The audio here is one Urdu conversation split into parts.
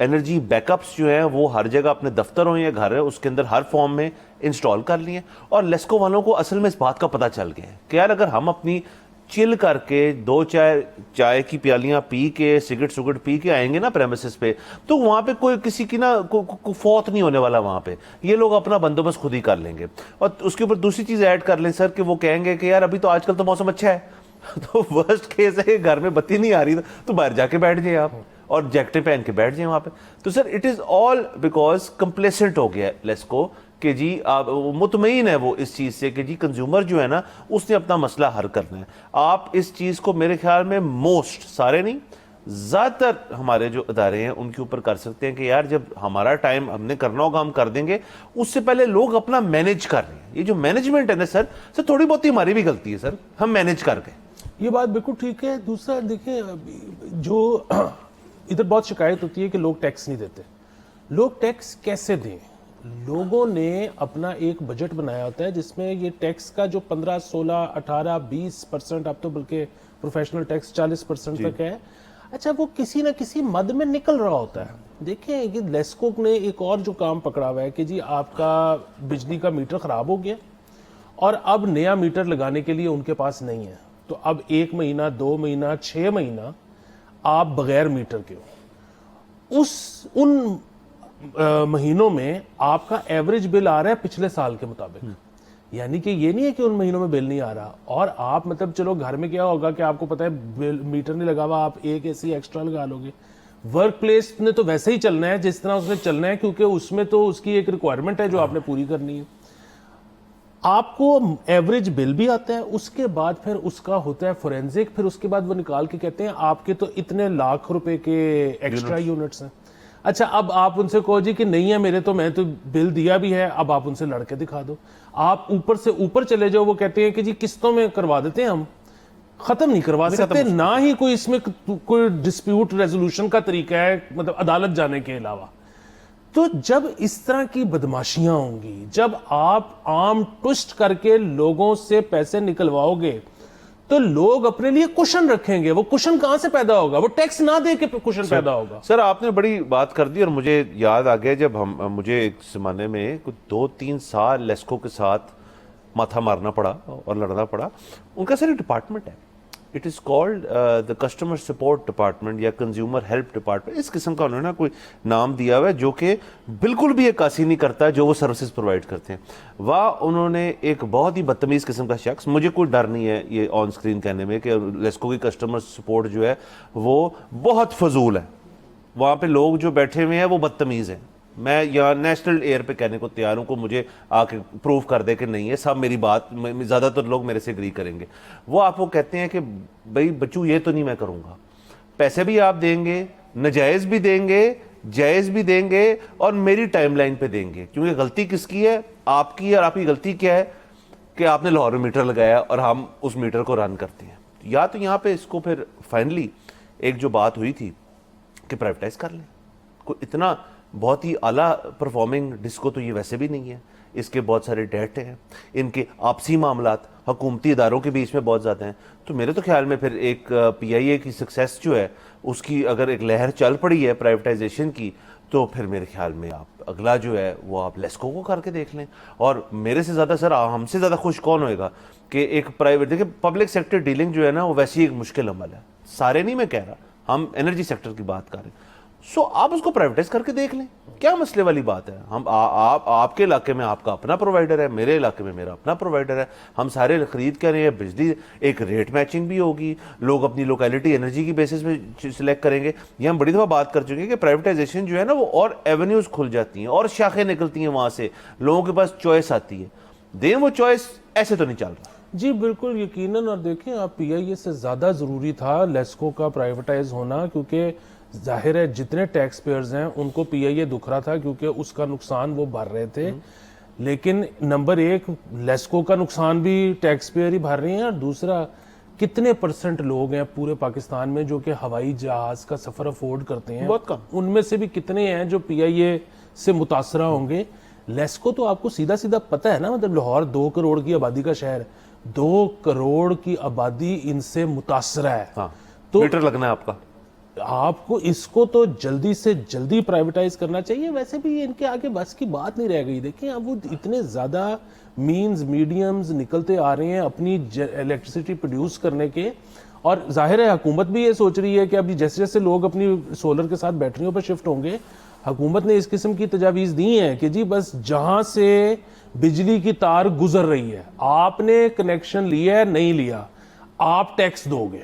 انرجی بیک اپس جو ہیں وہ ہر جگہ اپنے دفتر ہوں یا گھر ہے اس کے اندر ہر فارم میں انسٹال کر لیے. اور لیسکو والوں کو اصل میں اس بات کا پتہ چل گیا ہے کہ یار اگر ہم اپنی چل کر کے 2 چائے کی پیالیاں پی کے سگریٹ پی کے آئیں گے نا پریمیسز پہ, تو وہاں پہ کوئی کسی کی نا فوت نہیں ہونے والا وہاں پہ. یہ لوگ اپنا بندوبست خود ہی کر لیں گے. اور اس کے اوپر دوسری چیز ایڈ کر لیں سر کہ وہ کہیں گے کہ یار ابھی تو آج کل تو موسم اچھا ہے, تو ورسٹ کیس ہے کہ گھر میں بتی نہیں آ رہی تو باہر جا کے بیٹھ جائیں آپ اور جیکٹیں پہن کے بیٹھ جائیں وہاں پہ. تو sir it is all because complacent ہو گیا لیسکو کہ جی آپ مطمئن ہے وہ اس چیز سے کہ جی کنزیومر جو ہے نا اس نے اپنا مسئلہ حل کرنا ہے. آپ اس چیز کو میرے خیال میں موسٹ, سارے نہیں, زیادہ تر ہمارے جو ادارے ہیں ان کے اوپر کر سکتے ہیں کہ یار جب ہمارا ٹائم ہم نے کرنا ہوگا ہم کر دیں گے, اس سے پہلے لوگ اپنا مینیج کر رہے ہیں. یہ جو مینجمنٹ ہے نا سر تھوڑی بہت ہی ہماری بھی غلطی ہے سر, ہم مینیج کر گئے. یہ بات بالکل ٹھیک ہے. دوسرا دیکھیں جو ادھر بہت شکایت ہوتی ہے کہ لوگ ٹیکس نہیں دیتے. لوگ ٹیکس کیسے دیں؟ لوگوں نے اپنا ایک بجٹ بنایا ہوتا ہے جس میں یہ ٹیکس کا جو 15, 16, 18, 20%, اب تو بلکہ پروفیشنل ٹیکس 40% تک ہے. اچھا وہ کسی نہ کسی مد میں نکل رہا ہوتا ہے. دیکھیں یہ لیسکو نے ایک اور جو کام پکڑا ہوا ہے کہ جی آپ کا بجلی کا میٹر خراب ہو گیا اور اب نیا میٹر لگانے کے لیے ان کے پاس نہیں ہے, تو اب 1 مہینہ 2 مہینہ 6 مہینہ آپ بغیر میٹر کے ہو. ان مہینوں میں آپ کا ایوریج بل آ رہا ہے پچھلے سال کے مطابق. یعنی کہ یہ نہیں ہے کہ ان مہینوں میں بل نہیں آ رہا, اور آپ مطلب چلو گھر میں کیا ہوگا کہ آپ کو پتا ہے میٹر نہیں لگا ہوا, آپ ایک اے سی ایکسٹرا لگا لو گے. ورک پلیس نے تو ویسے ہی چلنا ہے جس طرح اس نے چلنا ہے, کیونکہ اس میں تو اس کی ایک ریکوائرمنٹ ہے جو آپ نے پوری کرنی ہے. آپ کو ایوریج بل بھی آتا ہے, اس کے بعد پھر اس کا ہوتا ہے فورینزک, پھر اس کے بعد وہ نکال کے کہتے ہیں آپ کے تو اتنے لاکھ روپے کے ایکسٹرا یونٹس ہیں. اچھا اب آپ ان سے کہو جی کہ نہیں ہے میرے تو, میں تو بل دیا بھی ہے, اب آپ ان سے لڑ کے دکھا دو. آپ اوپر سے اوپر چلے جاؤ, وہ کہتے ہیں کہ جی قسطوں میں کروا دیتے ہیں, ہم ختم نہیں کروا سکتے, نہ ہی کوئی اس میں کوئی ڈسپیوٹ ریزولوشن کا طریقہ ہے, مطلب عدالت جانے کے علاوہ. تو جب اس طرح کی بدماشیاں ہوں گی, جب آپ عام ٹوسٹ کر کے لوگوں سے پیسے نکلواؤ گے, تو لوگ اپنے لیے کوشن رکھیں گے. وہ کوشن کہاں سے پیدا ہوگا؟ وہ ٹیکس نہ دے کے کوشن پیدا ہوگا. سر آپ نے بڑی بات کر دی, اور مجھے یاد آ گیا جب مجھے ایک زمانے میں کچھ 2-3 سال لیسکو کے ساتھ ماتھا مارنا پڑا اور لڑنا پڑا. ان کا سر ڈپارٹمنٹ ہے, it is called the customer support department یا کنزیومر ہیلپ ڈپارٹمنٹ, اس قسم کا انہوں نے کوئی نام دیا ہوا ہے جو کہ بالکل بھی عکاسی نہیں کرتا جو وہ سروسز پرووائڈ کرتے ہیں. واہ انہوں نے ایک بہت ہی بدتمیز قسم کا شخص, مجھے کوئی ڈر نہیں ہے یہ آن اسکرین کہنے میں کہ لیسکو کی کسٹمر سپورٹ جو ہے وہ بہت فضول ہے, وہاں پہ لوگ جو بیٹھے ہوئے ہیں وہ بدتمیز ہیں. میں یہاں نیشنل ایئر پہ کہنے کو تیار ہوں, کو مجھے آ کے پروف کر دے کہ نہیں ہے صاحب میری بات, زیادہ تر لوگ میرے سے اگری کریں گے. وہ آپ کو کہتے ہیں کہ بھائی بچو یہ تو نہیں میں کروں گا, پیسے بھی آپ دیں گے, ناجائز بھی دیں گے, جائز بھی دیں گے, اور میری ٹائم لائن پہ دیں گے. کیونکہ غلطی کس کی ہے؟ آپ کی. اور آپ کی غلطی کیا ہے کہ آپ نے لاہور میں میٹر لگایا اور ہم اس میٹر کو رن کرتے ہیں. یا تو یہاں پہ اس کو پھر فائنلی ایک جو بات ہوئی تھی کہ پرائیویٹائز کر لیں. کوئی اتنا بہت ہی اعلیٰ پرفارمنگ ڈسکو تو یہ ویسے بھی نہیں ہے, اس کے بہت سارے ڈیٹ ہیں, ان کے آپسی معاملات حکومتی اداروں کے بیچ میں بہت زیادہ ہیں. تو میرے تو خیال میں پھر ایک پی آئی اے کی سکسیس جو ہے اس کی اگر ایک لہر چل پڑی ہے پرائیویٹائزیشن کی, تو پھر میرے خیال میں آپ اگلا جو ہے وہ آپ لیسکو کو کر کے دیکھ لیں. اور میرے سے زیادہ سر ہم سے زیادہ خوش کون ہوئے گا کہ ایک پرائیویٹ, دیکھیں پبلک سیکٹر ڈیلنگ جو ہے نا وہ ویسی ایک مشکل عمل ہے, سارے نہیں میں کہہ رہا, ہم انرجی سیکٹر کی بات کر رہے ہیں. سو آپ اس کو پرائیویٹائز کر کے دیکھ لیں, کیا مسئلے والی بات ہے؟ ہم آپ کے علاقے میں آپ کا اپنا پرووائڈر ہے, میرے علاقے میں میرا اپنا پرووائڈر ہے, ہم سارے خرید کر رہے ہیں, بجلی ایک ریٹ میچنگ بھی ہوگی, لوگ اپنی لوکیلٹی انرجی کی بیسس پہ سلیکٹ کریں گے. یہ ہم بڑی دفعہ بات کر چکے ہیں کہ پرائیویٹائزیشن جو ہے نا وہ اور ایونیوز کھل جاتی ہیں اور شاخیں نکلتی ہیں, وہاں سے لوگوں کے پاس چوائس آتی ہے. دیں وہ چوائس, ایسے تو نہیں چل رہا. جی بالکل یقیناً. اور دیکھیں آپ پی آئی اے سے زیادہ ضروری تھا لیسکو کا پرائیویٹائز ہونا, کیونکہ ظاہر ہے جتنے ٹیکس پیئرز ہیں ان کو پی آئی اے دکھ رہا تھا کیونکہ اس کا نقصان وہ بھر رہے تھے. لیکن نمبر 1 لیسکو کا نقصان بھی ٹیکس پیئر ہی بھر رہے ہیں, اور دوسرا کتنے % لوگ ہیں پورے پاکستان میں جو کہ ہوائی جہاز کا سفر افورڈ کرتے ہیں, بہت کم. ان میں سے بھی کتنے ہیں جو پی آئی اے سے متاثرہ ہوں گے. لیسکو تو آپ کو سیدھا سیدھا پتہ ہے نا, مطلب لاہور 2 کروڑ کی آبادی کا شہر, 2 کروڑ کی آبادی ان سے متاثرہ ہے. ہاں, تو میٹر لگنا ہے آپ کا, آپ کو اس کو تو جلدی سے جلدی پرائیویٹائز کرنا چاہیے. ویسے بھی ان کے آگے بس کی بات نہیں رہ گئی. دیکھیں اب وہ اتنے زیادہ مینز میڈیمز نکلتے آ رہے ہیں اپنی الیکٹریسٹی پروڈیوس کرنے کے, اور ظاہر ہے حکومت بھی یہ سوچ رہی ہے کہ اب جیسے جیسے لوگ اپنی سولر کے ساتھ بیٹریوں پر شفٹ ہوں گے, حکومت نے اس قسم کی تجاویز دی ہیں کہ جی بس جہاں سے بجلی کی تار گزر رہی ہے, آپ نے کنیکشن لیا ہے نہیں لیا, آپ ٹیکس دو گے,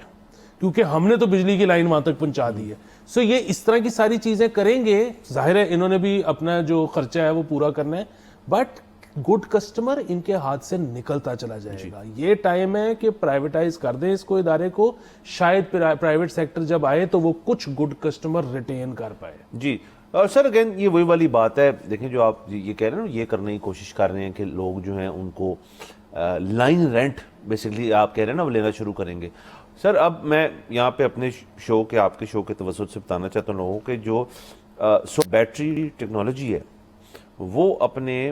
کیونکہ ہم نے تو بجلی کی لائن وہاں تک پہنچا دی ہے. سو یہ اس طرح کی ساری چیزیں کریں گے. ظاہر ہے انہوں نے بھی اپنا جو خرچہ ہے وہ پورا کرنا ہے, بٹ گڈ کسٹمر ان کے ہاتھ سے نکلتا چلا جائے گا. یہ ٹائم ہے کہ پرائیویٹائز کر دیں اس کو, ادارے کو, شاید پرائیویٹ سیکٹر جب آئے تو وہ کچھ گڈ کسٹمر ریٹین کر پائے. جی اور سر اگین یہ وہی والی بات ہے, دیکھیں جو آپ یہ کہہ رہے ہیں نا, یہ کرنے کی کوشش کر رہے ہیں کہ لوگ جو ہیں ان کو لائن رینٹ بیسکلی آپ کہہ رہے ہیں نا وہ لینا شروع کریں گے. سر اب میں یہاں پہ اپنے شو کے, آپ کے شو کے توسط سے بتانا چاہتا ہوں لوگوں کہ جو بیٹری ٹیکنالوجی ہے وہ اپنے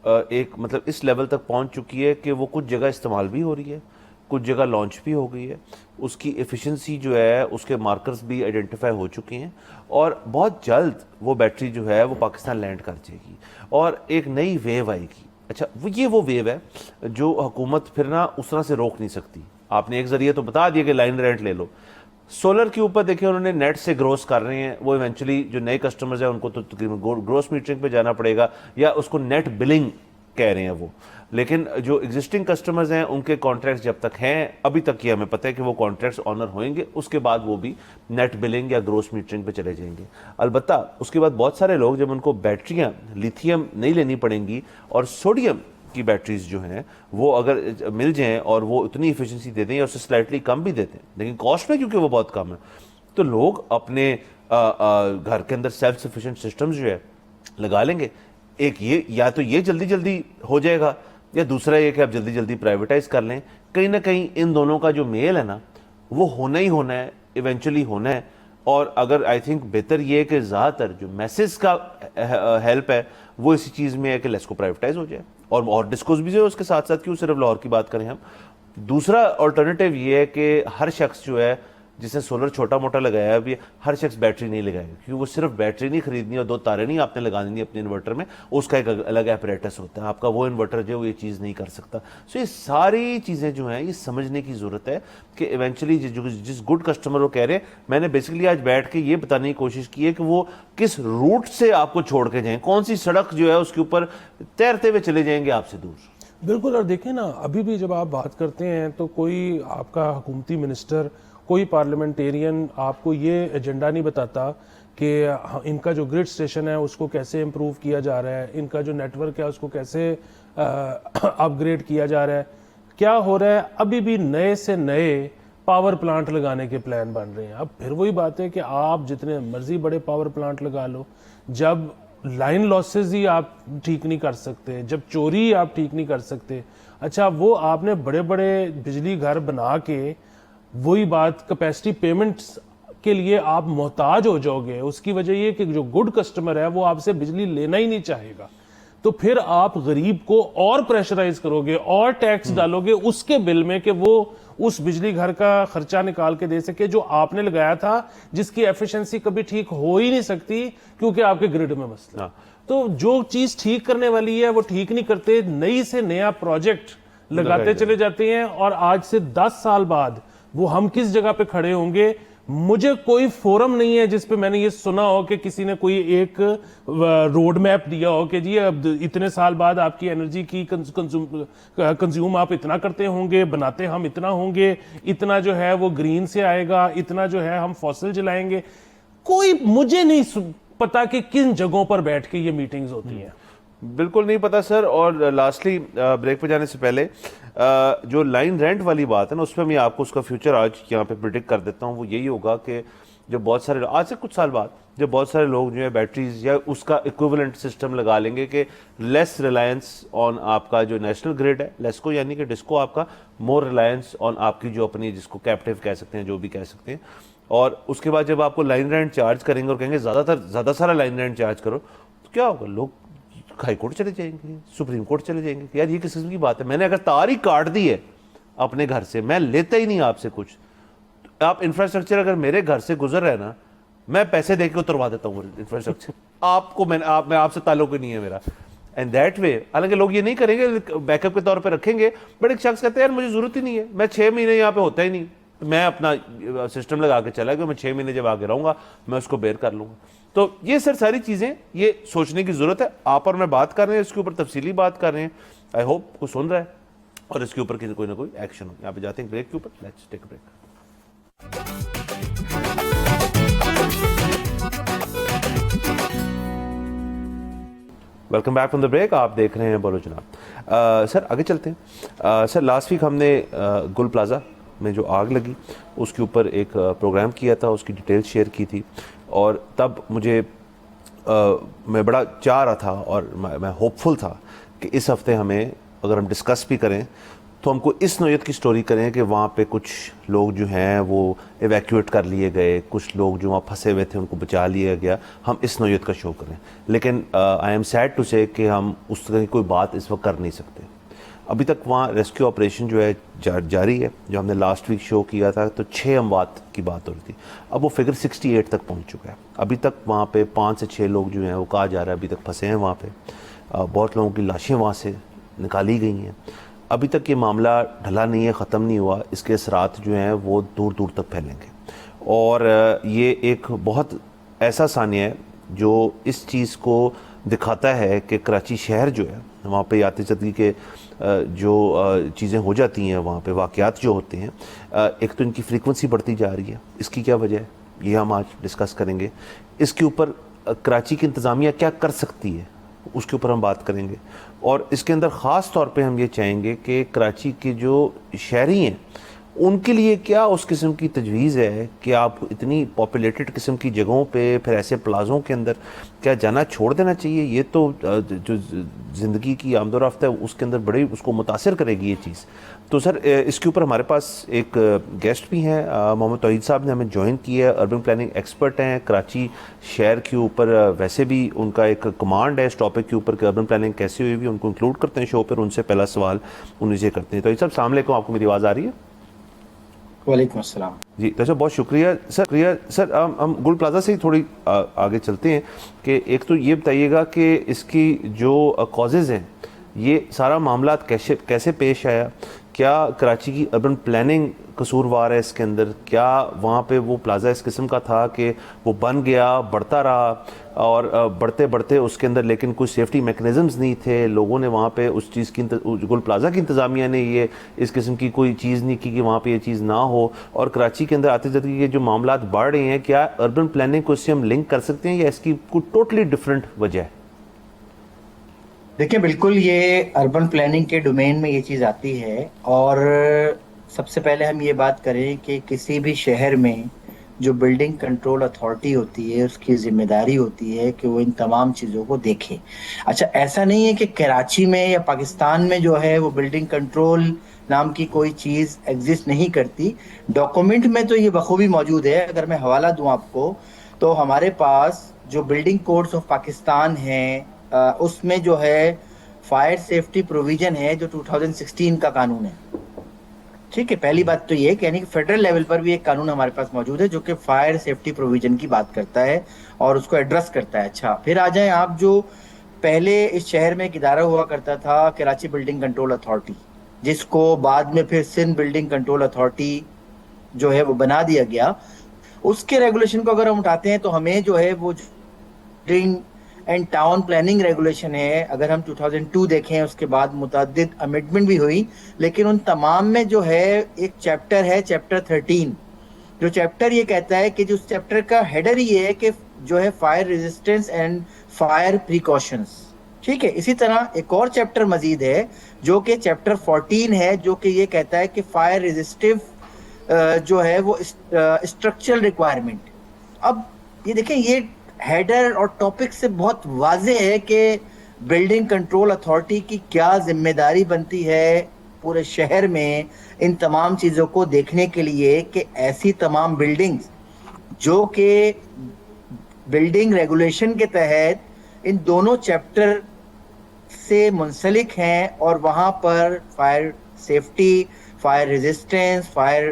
ایک مطلب اس لیول تک پہنچ چکی ہے کہ وہ کچھ جگہ استعمال بھی ہو رہی ہے, کچھ جگہ لانچ بھی ہو گئی ہے. اس کی ایفیشنسی جو ہے اس کے مارکرز بھی آئیڈینٹیفائی ہو چکے ہیں, اور بہت جلد وہ بیٹری جو ہے وہ پاکستان لینڈ کر جائے گی اور ایک نئی ویو آئے گی. اچھا وہ ویو ہے جو حکومت پھر نا اس طرح سے روک نہیں سکتی. آپ نے ایک ذریعہ تو بتا دیا کہ لائن رینٹ لے لو. سولر کے اوپر دیکھیں انہوں نے نیٹ سے گروس کر رہے ہیں, وہ ایونچولی جو نئے کسٹمرز ہیں ان کو تو تقریباً گروس میٹرنگ پہ جانا پڑے گا, یا اس کو نیٹ بلنگ کہہ رہے ہیں وہ. لیکن جو ایگزسٹنگ کسٹمرز ہیں ان کے کانٹریکٹس جب تک ہیں, ابھی تک یہ ہمیں پتہ ہے کہ وہ کانٹریکٹس آنر ہوئیں گے, اس کے بعد وہ بھی نیٹ بلنگ یا گروس میٹرنگ پہ چلے جائیں گے. البتہ اس کے بعد بہت سارے لوگ جب ان کو بیٹریاں لیتھیم نہیں لینی پڑیں گی اور سوڈیم کی بیٹریز جو ہیں وہ اگر مل جائیں اور وہ اتنی ایفیشنسی دے دیں یا اس سے سلائٹلی کم بھی دیتے ہیں, لیکن کاسٹ میں کیونکہ وہ بہت کم ہے, تو لوگ اپنے گھر کے اندر سیلف سفیشینٹ سسٹمز جو ہے لگا لیں گے. ایک یہ یا تو یہ جلدی جلدی ہو جائے گا, یا دوسرا یہ کہ آپ جلدی جلدی پرائیویٹائز کر لیں. کہیں نہ کہیں ان دونوں کا جو میل ہے نا وہ ہونا ہی ہونا ہے, ایونچولی ہونا ہے. اور اگر آئی تھنک بہتر یہ ہے کہ زیادہ تر جو میسز کا ہیلپ ہے وہ اسی چیز میں ہے کہ لیس کو پرائیویٹائز ہو جائے, اور ڈسکوز بھی جو اس کے ساتھ ساتھ کیوں صرف لاہور کی بات کریں ہم. دوسرا آلٹرنیٹیو یہ ہے کہ ہر شخص جو ہے جس نے سولر چھوٹا موٹا لگایا ہے, ابھی ہر شخص بیٹری نہیں لگائے گا, کیونکہ وہ صرف بیٹری نہیں خریدنی اور 2 تاریں نہیں آپ نے لگانی اپنے انورٹر میں, اس کا ایک الگ ایپریٹس ہوتا ہے. آپ کا وہ انورٹر جو ہے وہ یہ چیز نہیں کر سکتا. سو یہ ساری چیزیں جو ہیں یہ سمجھنے کی ضرورت ہے کہ ایونچولی جس گڈ کسٹمر وہ کہہ رہے ہیں, میں نے بیسکلی آج بیٹھ کے یہ بتانے کی کوشش کی ہے کہ وہ کس روٹ سے آپ کو چھوڑ کے جائیں, کون سی سڑک جو ہے اس کے اوپر تیرتے ہوئے چلے جائیں گے آپ سے دور. بالکل. اور دیکھیں نا ابھی بھی جب آپ بات کرتے ہیں تو کوئی آپ کا حکومتی منسٹر, کوئی پارلیمنٹیرین آپ کو یہ ایجنڈا نہیں بتاتا کہ ان کا جو گرڈ سٹیشن ہے اس کو کیسے امپروو کیا جا رہا ہے, ان کا جو نیٹ ورک ہے اس کو کیسے اپ گریڈ کیا جا رہا ہے. کیا ہو رہا ہے, ابھی بھی نئے سے نئے پاور پلانٹ لگانے کے پلان بن رہے ہیں. اب پھر وہی بات ہے کہ آپ جتنے مرضی بڑے پاور پلانٹ لگا لو, جب لائن لاسز ہی آپ ٹھیک نہیں کر سکتے, جب چوری آپ ٹھیک نہیں کر سکتے, اچھا وہ آپ نے بڑے بڑے بجلی گھر بنا کے وہی بات کیپیسٹی پیمنٹس کے لیے آپ محتاج ہو جاؤ گے. اس کی وجہ یہ کہ جو گڈ کسٹمر ہے وہ آپ سے بجلی لینا ہی نہیں چاہے گا, تو پھر آپ غریب کو اور پریشرائز کرو گے اور ٹیکس ڈالو گے اس کے بل میں کہ وہ اس بجلی گھر کا خرچہ نکال کے دے سکے جو آپ نے لگایا تھا, جس کی ایفیشنسی کبھی ٹھیک ہو ہی نہیں سکتی کیونکہ آپ کے گرڈ میں مسئلہ. تو جو چیز ٹھیک کرنے والی ہے وہ ٹھیک نہیں کرتے, نئی سے نیا پروجیکٹ لگاتے چلے جاتے ہیں, اور آج سے 10 سال بعد وہ ہم کس جگہ پہ کھڑے ہوں گے. مجھے کوئی فورم نہیں ہے جس پہ میں نے یہ سنا ہو کہ کسی نے کوئی ایک روڈ میپ دیا ہو کہ جی اب اتنے سال بعد آپ کی انرجی کی کنزیوم آپ اتنا کرتے ہوں گے, بناتے ہم اتنا ہوں گے, اتنا جو ہے وہ گرین سے آئے گا, اتنا جو ہے ہم فوسل جلائیں گے. کوئی مجھے نہیں پتا کہ کن جگہوں پر بیٹھ کے یہ میٹنگز ہوتی ہیں. بالکل نہیں پتا سر. اور لاسٹلی بریک پہ جانے سے پہلے جو لائن رینٹ والی بات ہے نا, اس پہ میں آپ کو اس کا فیوچر آج یہاں پہ پریڈکٹ کر دیتا ہوں. وہ یہی ہوگا کہ جو بہت سارے آج سے کچھ سال بعد جب بہت سارے لوگ جو ہے بیٹریز یا اس کا ایکویولنٹ سسٹم لگا لیں گے کہ لیس ریلائنس آن آپ کا جو نیشنل گریڈ ہے, لیس کو یعنی کہ ڈسکو آپ کا, مور ریلائنس آن آپ کی جو اپنی جس کو کیپٹیو کہہ سکتے ہیں, جو بھی کہہ سکتے ہیں. اور اس کے بعد جب آپ کو لائن رینٹ چارج کریں گے اور کہیں گے زیادہ سارا لائن رینٹ چارج کرو, تو کیا ہوگا, لوگ ہائی کورٹ چلے جائیں گے, سپریم کورٹ چلے جائیں گے کہ یار یہ کس قسم کی بات ہے, میں نے اگر تار ہی کاٹ دی ہے اپنے گھر سے, میں لیتا ہی نہیں آپ سے کچھ, آپ انفراسٹرکچر اگر میرے گھر سے گزر رہا ہے نا, میں پیسے دے کے اتروا دیتا ہوں انفراسٹرکچر, آپ کو میں آپ سے تعلق ہی نہیں ہے میرا. اینڈ دیٹ وے, حالانکہ لوگ یہ نہیں کریں گے, بیک اپ کے طور پہ رکھیں گے, بٹ ایک شخص کہتے ہیں یار مجھے ضرورت ہی نہیں ہے, میں 6 مہینے یہاں پہ ہوتا ہی نہیں, میں اپنا سسٹم لگا کے چلا گیا, میں 6 مہینے جب آگے رہوں گا میں اس کو بیئر کر لوں گا. تو یہ سر ساری چیزیں یہ سوچنے کی ضرورت ہے. آپ اور میں بات کر رہے ہیں, اس کے اوپر تفصیلی بات کر رہے ہیں, آئی ہوپ کوئی سن رہا ہے اور اس کے اوپر کوئی نہ کوئی ایکشن ہو. یہاں پہ جاتے ہیں بریک کے اوپر, let's take a break. Welcome back from the break. آپ دیکھ رہے ہیں بولو جناب. سر آگے چلتے ہیں. سر لاسٹ ویک ہم نے گل پلازا میں جو آگ لگی اس کے اوپر ایک پروگرام کیا تھا, اس کی ڈیٹیل شیئر کی تھی, اور تب مجھے میں بڑا چاہ رہا تھا اور میں ہوپ فل تھا کہ اس ہفتے ہمیں اگر ہم ڈسکس بھی کریں تو ہم کو اس نوعیت کی سٹوری کریں کہ وہاں پہ کچھ لوگ جو ہیں وہ ایویکویٹ کر لیے گئے, کچھ لوگ جو وہاں پھنسے ہوئے تھے ان کو بچا لیا گیا, ہم اس نوعیت کا شو کریں. لیکن آئی ایم سیڈ ٹو سے کہ ہم اس طرح کی کوئی بات اس وقت کر نہیں سکتے. ابھی تک وہاں ریسکیو آپریشن جو ہے جاری ہے. جو ہم نے لاسٹ ویک شو کیا تھا تو 6 اموات کی بات ہو رہی تھی, اب وہ فگر 68 تک پہنچ چکا ہے. ابھی تک وہاں پہ 5 سے 6 لوگ جو ہیں وہ کہا جا رہا ہے ابھی تک پھنسے ہیں وہاں پہ. بہت لوگوں کی لاشیں وہاں سے نکالی گئی ہیں. ابھی تک یہ معاملہ ڈھلا نہیں ہے, ختم نہیں ہوا. اس کے اثرات جو ہیں وہ دور دور تک پھیلیں گے, اور یہ ایک بہت ایسا ثانیہ ہے جو اس چیز کو دکھاتا ہے کہ کراچی شہر جو ہے وہاں پہ آتے زدگی کے جو چیزیں ہو جاتی ہیں, وہاں پہ واقعات جو ہوتے ہیں, ایک تو ان کی فریکوینسی بڑھتی جا رہی ہے. اس کی کیا وجہ ہے یہ ہم آج ڈسکس کریں گے. اس کے اوپر کراچی کی انتظامیہ کیا کر سکتی ہے اس کے اوپر ہم بات کریں گے, اور اس کے اندر خاص طور پہ ہم یہ چاہیں گے کہ کراچی کے جو شہری ہیں ان کے لیے کیا اس قسم کی تجویز ہے کہ آپ اتنی پاپولیٹڈ قسم کی جگہوں پہ پھر ایسے پلازوں کے اندر کیا جانا چھوڑ دینا چاہیے. یہ تو جو زندگی کی آمد و رفت ہے اس کے اندر بڑی اس کو متاثر کرے گی یہ چیز. تو سر اس کے اوپر ہمارے پاس ایک گیسٹ بھی ہیں, محمد توحید صاحب نے ہمیں جوائن کیا ہے, اربن پلاننگ ایکسپرٹ ہیں, کراچی شہر کے اوپر ویسے بھی ان کا ایک کمانڈ ہے اس ٹاپک کے اوپر کہ اربن پلاننگ کیسے ہوئی ہوئی, ان کو انکلوڈ کرتے ہیں شو پر. ان سے پہلا سوال انہیں سے کرتے ہیں. توحید صاحب السلام علیکم, آپ کو میری آواز آ رہی ہے؟ وعلیکم السلام. جی تو بہت شکریہ سر. ہم گل پلازا سے ہی تھوڑی آگے چلتے ہیں کہ ایک تو یہ بتائیے گا کہ اس کی جو کازز ہیں یہ سارا معاملات کیسے پیش آیا, کیا کراچی کی اربن پلاننگ قصوروار ہے اس کے اندر, کیا وہاں پہ وہ پلازا اس قسم کا تھا کہ وہ بن گیا بڑھتا رہا اور بڑھتے بڑھتے اس کے اندر لیکن کوئی سیفٹی میکنزمز نہیں تھے, لوگوں نے وہاں پہ اس چیز کی گل پلازا کی انتظامیہ نے یہ اس قسم کی کوئی چیز نہیں کی کہ وہاں پہ یہ چیز نہ ہو, اور کراچی کے اندر آتے جاتے کے جو معاملات بڑھ رہے ہیں کیا اربن پلاننگ کو اس سے ہم لنک کر سکتے ہیں یا اس کی کوئی ٹوٹلی ڈفرینٹ وجہ ہے؟ دیکھیں بالکل یہ اربن پلاننگ کے ڈومین میں یہ چیز آتی ہے, اور سب سے پہلے ہم یہ بات کریں کہ کسی بھی شہر میں جو بلڈنگ کنٹرول اتھارٹی ہوتی ہے اس کی ذمہ داری ہوتی ہے کہ وہ ان تمام چیزوں کو دیکھے. اچھا ایسا نہیں ہے کہ کراچی میں یا پاکستان میں جو ہے وہ بلڈنگ کنٹرول نام کی کوئی چیز ایگزسٹ نہیں کرتی. ڈاکومنٹ میں تو یہ بخوبی موجود ہے. اگر میں حوالہ دوں آپ کو تو ہمارے پاس جو بلڈنگ کوڈز آف پاکستان ہیں اس میں جو ہے فائر سیفٹی پروویژن ہے جو 2016 کا قانون ہے. ٹھیک ہے, پہلی بات تو یہ کہ یعنی کہ فیڈرل لیول پر بھی ایک قانون ہمارے پاس موجود ہے جو کہ فائر سیفٹی پروویژن کی بات کرتا ہے اور اس کو ایڈریس کرتا ہے. اچھا پھر آ جائیں آپ, جو پہلے اس شہر میں ایک ادارہ ہوا کرتا تھا کراچی بلڈنگ کنٹرول اتھارٹی, جس کو بعد میں پھر سندھ بلڈنگ کنٹرول اتھارٹی جو ہے وہ بنا دیا گیا. اس کے ریگولیشن کو اگر ہم اٹھاتے ہیں تو ہمیں جو ہے وہ building and town planning regulation ہے, اگر ہم 2002 دیکھیں اس کے بعد متعدد امینڈمنٹ بھی ہوئی, لیکن ان تمام میں جو ہے ایک چیپٹر ہے چیپٹر 13, جو چیپٹر یہ کہتا ہے کہ جو اس چیپٹر کا ہیڈر یہ ہے کہ جو ہے fire resistance and fire precautions. ٹھیک ہے, اسی طرح ایک اور چیپٹر مزید ہے جو کہ چیپٹر 14 ہے جو کہ یہ کہتا ہے کہ فائر ریزسٹیو جو ہے وہ اسٹرکچرل ریکوائرمنٹ. اب یہ دیکھیں یہ ہیڈر اور ٹاپک سے بہت واضح ہے کہ بلڈنگ کنٹرول اتھارٹی کی کیا ذمہ داری بنتی ہے پورے شہر میں ان تمام چیزوں کو دیکھنے کے لیے کہ ایسی تمام بلڈنگز جو کہ بلڈنگ ریگولیشن کے تحت ان دونوں چیپٹر سے منسلک ہیں اور وہاں پر fire safety, fire resistance, fire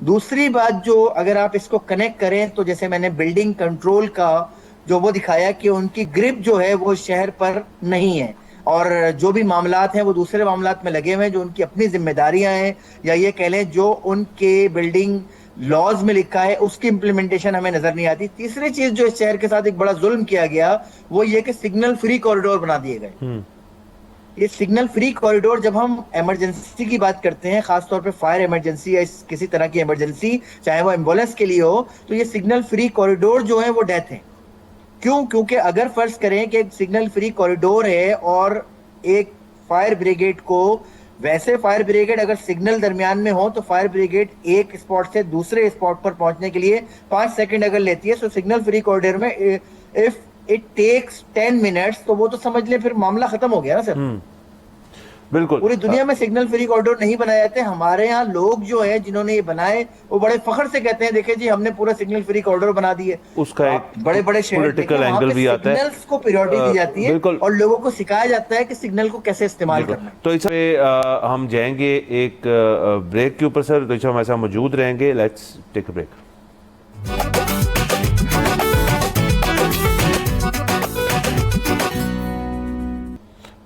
دوسری بات جو اگر آپ اس کو کنیکٹ کریں تو جیسے میں نے بلڈنگ کنٹرول کا جو وہ دکھایا کہ ان کی گرپ جو ہے وہ شہر پر نہیں ہے، اور جو بھی معاملات ہیں وہ دوسرے معاملات میں لگے ہوئے ہیں جو ان کی اپنی ذمہ داریاں ہیں، یا یہ کہہ لیں جو ان کے بلڈنگ لاز میں لکھا ہے اس کی امپلیمنٹیشن ہمیں نظر نہیں آتی۔ تیسری چیز جو اس شہر کے ساتھ ایک بڑا ظلم کیا گیا وہ یہ کہ سگنل فری کوریڈور بنا دیے گئے۔ یہ سگنل فری کوریڈور، جب ہم ایمرجنسی کی بات کرتے ہیں، خاص طور پہ فائر ایمرجنسی یا کسی طرح کی ایمرجنسی، چاہے وہ ایمبولینس کے لیے ہو، تو یہ سگنل فری کوریڈور جو ہیں وہ ڈیتھ ہیں۔ کیوں؟ کیونکہ اگر فرض کریں کہ ایک سگنل فری کوریڈور ہے اور ایک فائر بریگیڈ کو، ویسے فائر بریگیڈ اگر سگنل درمیان میں ہو تو فائر بریگیڈ ایک اسپاٹ سے دوسرے اسپاٹ پر پہنچنے کے لیے 5 سیکنڈ اگر لیتی ہے، تو سگنل فری کوریڈور میں if it takes 10 minutes تو وہ تو سمجھ لیں پھر معاملہ ختم ہو گیا نا سر۔ بالکل پوری دنیا میں سگنل فری کوریڈور نہیں بنائے جاتے، ہمارے ہاں لوگ جو ہیں جنہوں نے یہ بنائے وہ بڑے فخر سے کہتے ہیں دیکھیں جی ہم نے پورا سگنل فری کوریڈور بنا دی ہے۔ اس کا ایک بڑے بڑے شہر پولیٹیکل اینگل بھی آتا ہے، سگنلز کو پریورٹی دی جاتی ہے اور لوگوں کو سکھایا جاتا ہے کہ سگنل کو کیسے استعمال کرنا ہے۔ تو اس پہ ہم جائیں گے ایک بریک کے اوپر سر، تو اس ہمارے ساتھ موجود رہیں گے۔ Let's take a break.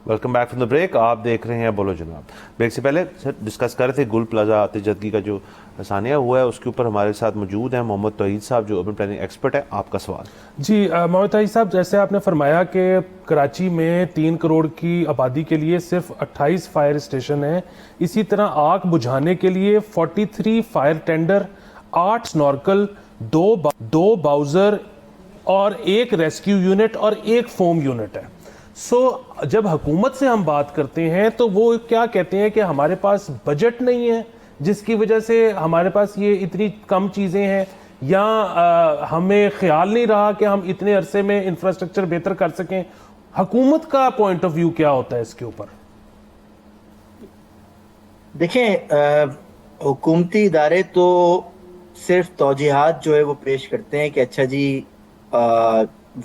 Welcome back from the break. آپ دیکھ رہے ہیں بولو جناب۔ بریک سے پہلے سر ڈسکس کر رہے تھے گل پلازا آتش زدگی کا جو ثانیہ ہوا ہے، اس کے اوپر ہمارے ساتھ موجود ہیں محمد توحید صاحب جو اربن پلاننگ ایکسپرٹ ہے۔ آپ کا سوال۔ جی محمد توحید صاحب، جیسے آپ نے فرمایا کہ کراچی میں 3 کروڑ کی آبادی کے لیے صرف 28 فائر اسٹیشن ہیں، اسی طرح آگ بجھانے کے لیے 43 فائر ٹینڈر، 8 سنورکل، 2 باؤزر اور 1 ریسکیو یونٹ اور 1 فوم یونٹ ہے۔ جب حکومت سے ہم بات کرتے ہیں تو وہ کیا کہتے ہیں کہ ہمارے پاس بجٹ نہیں ہے جس کی وجہ سے ہمارے پاس یہ اتنی کم چیزیں ہیں، یا ہمیں خیال نہیں رہا کہ ہم اتنے عرصے میں انفراسٹرکچر بہتر کر سکیں۔ حکومت کا پوائنٹ آف ویو کیا ہوتا ہے اس کے اوپر؟ دیکھیں حکومتی ادارے تو صرف توجیہات جو ہے وہ پیش کرتے ہیں کہ اچھا جی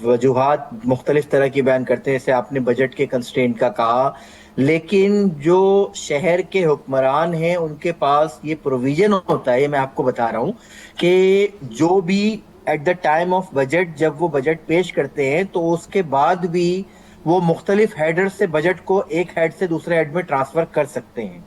وجوہات مختلف طرح کی بیان کرتے ہیں، جیسے آپ نے بجٹ کے کنسٹرینٹ کا کہا، لیکن جو شہر کے حکمران ہیں ان کے پاس یہ پروویژن ہوتا ہے، میں آپ کو بتا رہا ہوں کہ جو بھی at the time of budget جب وہ بجٹ پیش کرتے ہیں تو اس کے بعد بھی وہ مختلف ہیڈر سے بجٹ کو ایک ہیڈ سے دوسرے ہیڈ میں ٹرانسفر کر سکتے ہیں،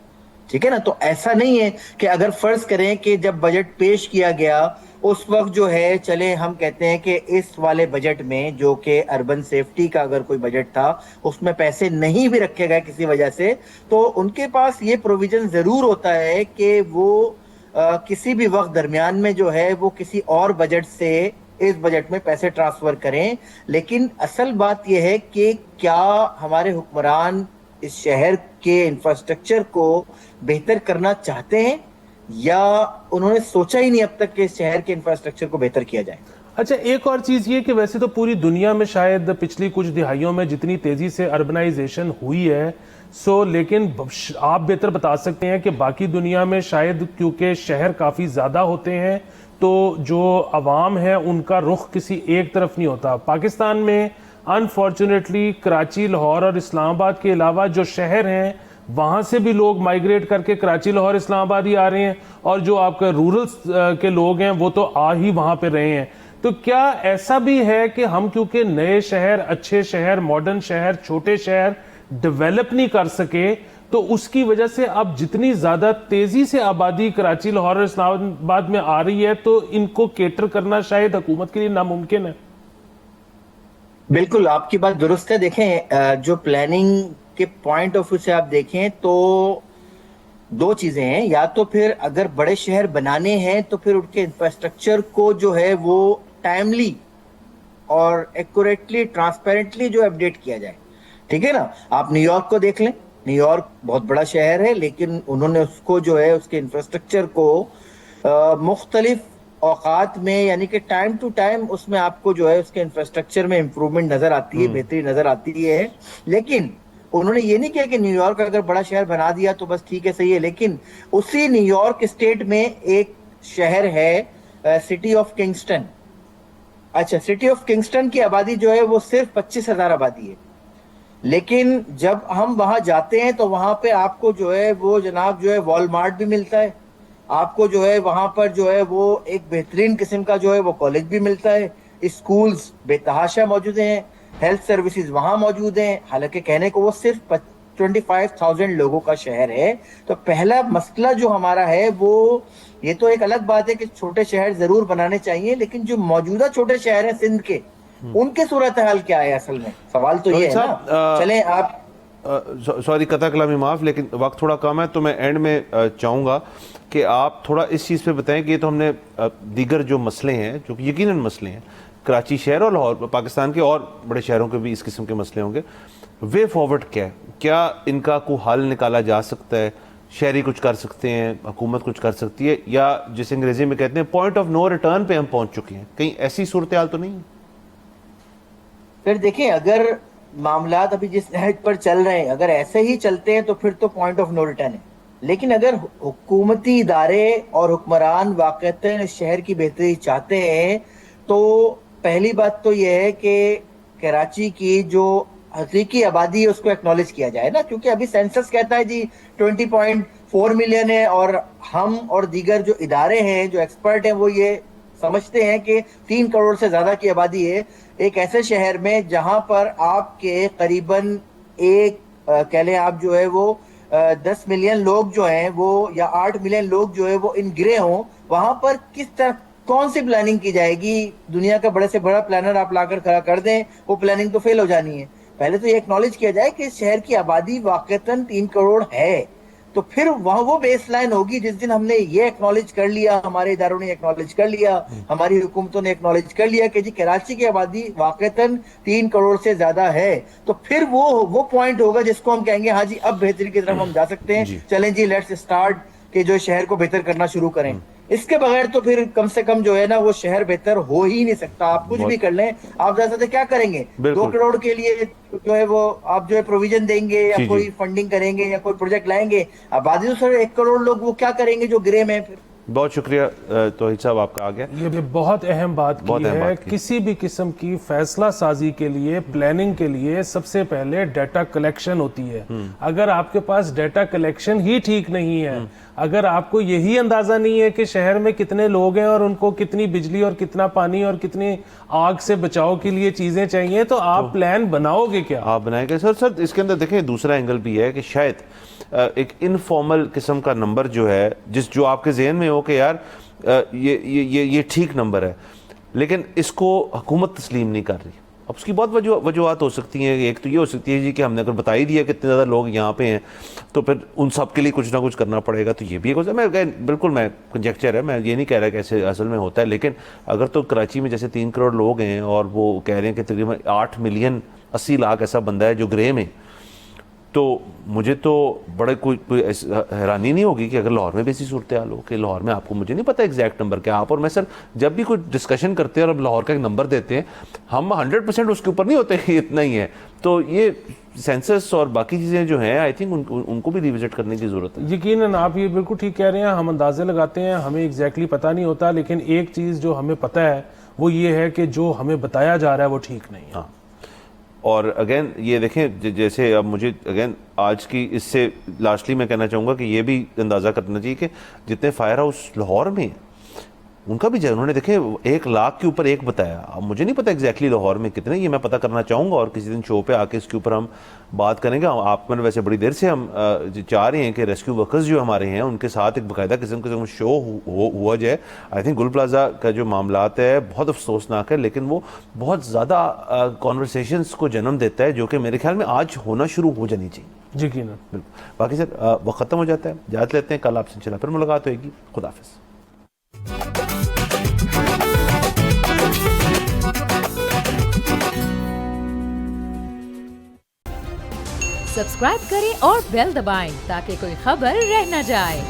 ٹھیک ہے نا۔ تو ایسا نہیں ہے کہ اگر فرض کریں کہ جب بجٹ پیش کیا گیا اس وقت جو ہے چلے ہم کہتے ہیں کہ اس والے بجٹ میں جو کہ اربن سیفٹی کا اگر کوئی بجٹ تھا اس میں پیسے نہیں بھی رکھے گئے کسی وجہ سے، تو ان کے پاس یہ پروویژن ضرور ہوتا ہے کہ وہ کسی بھی وقت درمیان میں جو ہے وہ کسی اور بجٹ سے اس بجٹ میں پیسے ٹرانسفر کریں۔ لیکن اصل بات یہ ہے کہ کیا ہمارے حکمران اس شہر کے انفراسٹرکچر کو بہتر کرنا چاہتے ہیں یا انہوں نے سوچا ہی نہیں اب تک کہ اس شہر کے انفراسٹرکچر کو بہتر کیا جائے؟ اچھا، ایک اور چیز یہ کہ ویسے تو پوری دنیا میں شاید پچھلی کچھ دہائیوں میں جتنی تیزی سے اربنائزیشن ہوئی ہے لیکن آپ بہتر بتا سکتے ہیں کہ باقی دنیا میں شاید کیونکہ شہر کافی زیادہ ہوتے ہیں تو جو عوام ہے ان کا رخ کسی ایک طرف نہیں ہوتا۔ پاکستان میں انفارچونیٹلی کراچی، لاہور اور اسلام آباد کے علاوہ جو شہر ہیں وہاں سے بھی لوگ مائیگریٹ کر کے کراچی، لاہور، اسلام آباد ہی آ رہے ہیں، اور جو آپ کے رورل کے لوگ ہیں وہ تو آ ہی وہاں پہ رہے ہیں۔ تو کیا ایسا بھی ہے کہ ہم کیونکہ نئے شہر، اچھے شہر، ماڈرن شہر، چھوٹے شہر ڈیولپ نہیں کر سکے تو اس کی وجہ سے اب جتنی زیادہ تیزی سے آبادی کراچی، لاہور اور اسلام آباد میں آ رہی ہے تو ان کو کیٹر کرنا شاید حکومت کے لیے ناممکن ہے؟ بالکل آپ کی بات درست ہے۔ دیکھیں جو پلاننگ کے پوائنٹ آف ویو سے آپ دیکھیں تو 2 چیزیں ہیں، یا تو پھر اگر بڑے شہر بنانے ہیں تو پھر ان کے انفراسٹرکچر کو جو ہے وہ ٹائملی اور ایکوریٹلی، ٹرانسپیرنٹلی جو اپڈیٹ کیا جائے، ٹھیک ہے نا۔ آپ نیو یارک کو دیکھ لیں، نیو یارک بہت بڑا شہر ہے لیکن انہوں نے اس کو جو ہے اس کے انفراسٹرکچر کو مختلف اوقات میں، یعنی کہ ٹائم ٹو ٹائم اس میں آپ کو جو ہے اس کے انفراسٹرکچر میں امپروومنٹ نظر آتی ہے، بہتری نظر آتی ہے۔ لیکن انہوں نے یہ نہیں کیا کہ نیو یارک اگر بڑا شہر بنا دیا تو بس ٹھیک ہے، صحیح ہے، لیکن اسی نیو یارک اسٹیٹ میں ایک شہر ہے سٹی آف کنگسٹن۔ اچھا، سٹی آف کنگسٹن کی آبادی جو ہے وہ صرف 25,000 آبادی ہے، لیکن جب ہم وہاں جاتے ہیں تو وہاں پہ آپ کو جو ہے وہ جناب جو ہے والمارٹ بھی ملتا ہے، آپ کو جو ہے وہاں پر جو ہے وہ ایک بہترین قسم کا جو ہے وہ کالج بھی ملتا ہے, اسکولز بے تحاشا موجود ہیں, ہیلتھ سروسز وہاں موجود ہیں, حالانکہ کہنے کو وہ صرف 25,000 لوگوں کا شہر ہے. تو پہلا مسئلہ جو ہمارا ہے وہ یہ تو ایک الگ بات ہے کہ چھوٹے شہر ضرور بنانے چاہیے, لیکن جو موجودہ چھوٹے شہر ہیں سندھ کے, ان کے صورتحال کیا ہے اصل میں, سوال تو یہ ہے نا. چلیں آپ سوری قطع کلامی معاف, لیکن وقت تھوڑا کم ہے تو میں اینڈ میں چاہوں گا کہ آپ تھوڑا اس چیز پہ بتائیں کہ یہ تو ہم نے دیگر جو مسئلے ہیں جو کہ یقیناً مسئلے ہیں, کراچی شہر اور لاہور پاکستان کے اور بڑے شہروں کے بھی اس قسم کے مسئلے ہوں گے, وے فارورڈ کیا ہے, کیا ان کا کوئی حل نکالا جا سکتا ہے, شہری کچھ کر سکتے ہیں, حکومت کچھ کر سکتی ہے, یا جس انگریزی میں کہتے ہیں پوائنٹ آف نو ریٹرن پہ ہم پہنچ چکے ہیں, کہیں ایسی صورتحال تو نہیں ہے؟ پھر دیکھیں, اگر معاملات ابھی جس نہج پر چل رہے ہیں اگر ایسے ہی چلتے ہیں تو پھر تو پوائنٹ آف نو ریٹرن ہے. لیکن اگر حکومتی ادارے اور حکمران واقعتاً اس شہر کی بہتری چاہتے ہیں تو پہلی بات تو یہ ہے کہ کراچی کی جو حقیقی آبادی ہے اس کو ایکنالج کیا جائے نا, کیونکہ ابھی سینسس کہتا ہے جی 20.4 ملین ہے, اور ہم اور دیگر جو ادارے ہیں جو ایکسپرٹ ہیں وہ یہ سمجھتے ہیں کہ 3 کروڑ سے زیادہ کی آبادی ہے ایک ایسے شہر میں جہاں پر آپ کے قریباً کہہ لیں آپ جو ہے وہ 10 ملین لوگ جو ہیں وہ یا 8 ملین لوگ جو ہے وہ ان گرے ہوں. وہاں پر کس طرح کون سی پلاننگ کی جائے گی؟ دنیا کا بڑے سے بڑا پلانر آپ لا کر کھڑا کر دیں, وہ پلاننگ تو فیل ہو جانی ہے. پہلے تو یہ ایکنالج کیا جائے کہ اس شہر کی آبادی واقعتاً 3 کروڑ ہے, تو پھر وہاں وہ بیس لائن ہوگی جس دن ہم نے یہ ایکنالج کر لیا, ہمارے اداروں نے ایکنالج کر لیا, ہماری حکومتوں نے ایکنالج کر لیا کہ جی کراچی کی آبادی واقعتاً 3 کروڑ سے زیادہ ہے, تو پھر وہ پوائنٹ ہوگا جس کو ہم کہیں گے ہاں جی اب بہتری کی طرف ہم جا سکتے ہیں, چلیں جی لیٹس اسٹارٹ کہ جو شہر کو بہتر کرنا شروع کریں. اس کے بغیر تو پھر کم سے کم جو ہے نا وہ شہر بہتر ہو ہی نہیں سکتا. آپ کچھ بھی کر لیں, آپ زیادہ سے کیا کریں گے؟ 2 کروڑ کے لیے جو ہے وہ آپ جو ہے پروویژن دیں گے یا کوئی فنڈنگ کریں گے یا کوئی پروجیکٹ لائیں گے, آبادی تو سر 1 کروڑ لوگ وہ کیا کریں گے جو گرے میں. پھر بہت شکریہ توحید صاحب آپ کا. آ گیا یہ بہت اہم بات کی ہے. کسی بھی قسم کی فیصلہ سازی کے لیے, پلاننگ کے لیے سب سے پہلے ڈیٹا کلیکشن ہوتی ہے. اگر آپ کے پاس ڈیٹا کلیکشن ہی ٹھیک نہیں ہے, اگر آپ کو یہی اندازہ نہیں ہے کہ شہر میں کتنے لوگ ہیں اور ان کو کتنی بجلی اور کتنا پانی اور کتنی آگ سے بچاؤ کے لیے چیزیں چاہیے, تو آپ پلان بناؤ گے کیا؟ آپ بنائیں گے سر اس کے اندر دیکھیں دوسرا اینگل بھی ہے کہ شاید ایک انفارمل قسم کا نمبر جو ہے جو آپ کے ذہن میں ہو کہ یار یہ ٹھیک نمبر ہے, لیکن اس کو حکومت تسلیم نہیں کر رہی. اب اس کی بہت وجوہات ہو سکتی ہیں. ایک تو یہ ہو سکتی ہے جی کہ ہم نے اگر بتا ہی دیا کہ اتنے زیادہ لوگ یہاں پہ ہیں تو پھر ان سب کے لیے کچھ نہ کچھ کرنا پڑے گا, تو یہ بھی ایک ہوتا ہے. بالکل میں کنجیکچر ہے, میں یہ نہیں کہہ رہا کہ ایسے اصل میں ہوتا ہے, لیکن اگر تو کراچی میں جیسے 3 کروڑ لوگ ہیں اور وہ کہہ رہے ہیں کہ تقریباً 8 ملین 80 لاکھ ایسا بندہ ہے جو گرے میں, تو مجھے تو بڑے کوئی حیرانی نہیں ہوگی کہ اگر لاہور میں بھی ایسی صورتحال ہو کہ لاہور میں آپ کو, مجھے نہیں پتا ایگزیکٹ نمبر کیا, آپ اور میں سر جب بھی کوئی ڈسکشن کرتے ہیں اور لاہور کا ایک نمبر دیتے ہیں ہم 100% اس کے اوپر نہیں ہوتے کہ اتنا ہی ہے. تو یہ سینسس اور باقی چیزیں جو ہیں آئی تھنک ان کو بھی ریوزٹ کرنے کی ضرورت ہے. یقیناً آپ یہ بالکل ٹھیک کہہ رہے ہیں, ہم اندازے لگاتے ہیں, ہمیں ایگزیکٹلی پتہ نہیں ہوتا, لیکن ایک چیز جو ہمیں پتہ ہے وہ یہ ہے کہ جو ہمیں بتایا جا رہا ہے وہ ٹھیک نہیں ہے. ہاں, اور اگین یہ دیکھیں جیسے اب مجھے اگین آج کی اس سے لاسٹلی میں کہنا چاہوں گا کہ یہ بھی اندازہ کرنا چاہیے کہ جتنے فائر ہاؤس لاہور میں ہیں ان کا بھی جو انہوں نے دیکھیں 1 لاکھ کے اوپر ایک بتایا. اب مجھے نہیں پتا ایگزیکٹلی لاہور میں کتنے, یہ میں پتہ کرنا چاہوں گا اور کسی دن شو پہ آ کے اس کے اوپر ہم بات کریں گے. آپ میں ویسے بڑی دیر سے ہم چاہ رہے ہیں کہ ریسکیو ورکرز جو ہمارے ہیں ان کے ساتھ ایک باقاعدہ قسم شو ہوا جائے. آئی تھنک گل پلازا کا جو معاملات ہے بہت افسوسناک ہے, لیکن وہ بہت زیادہ کانورسیشنز کو جنم دیتا ہے جو کہ میرے خیال میں آج ہونا شروع ہو جانی چاہیے. یقیناً. بالکل. باقی سر وقت ختم ہو جاتا ہے, اجازت لیتے ہیں, کل آپ سے انشاءاللہ پھر ملاقات ہوئے گی. خدا حافظ. سبسکرائب کریں اور بیل دبائیں تاکہ کوئی خبر رہ نہ جائے.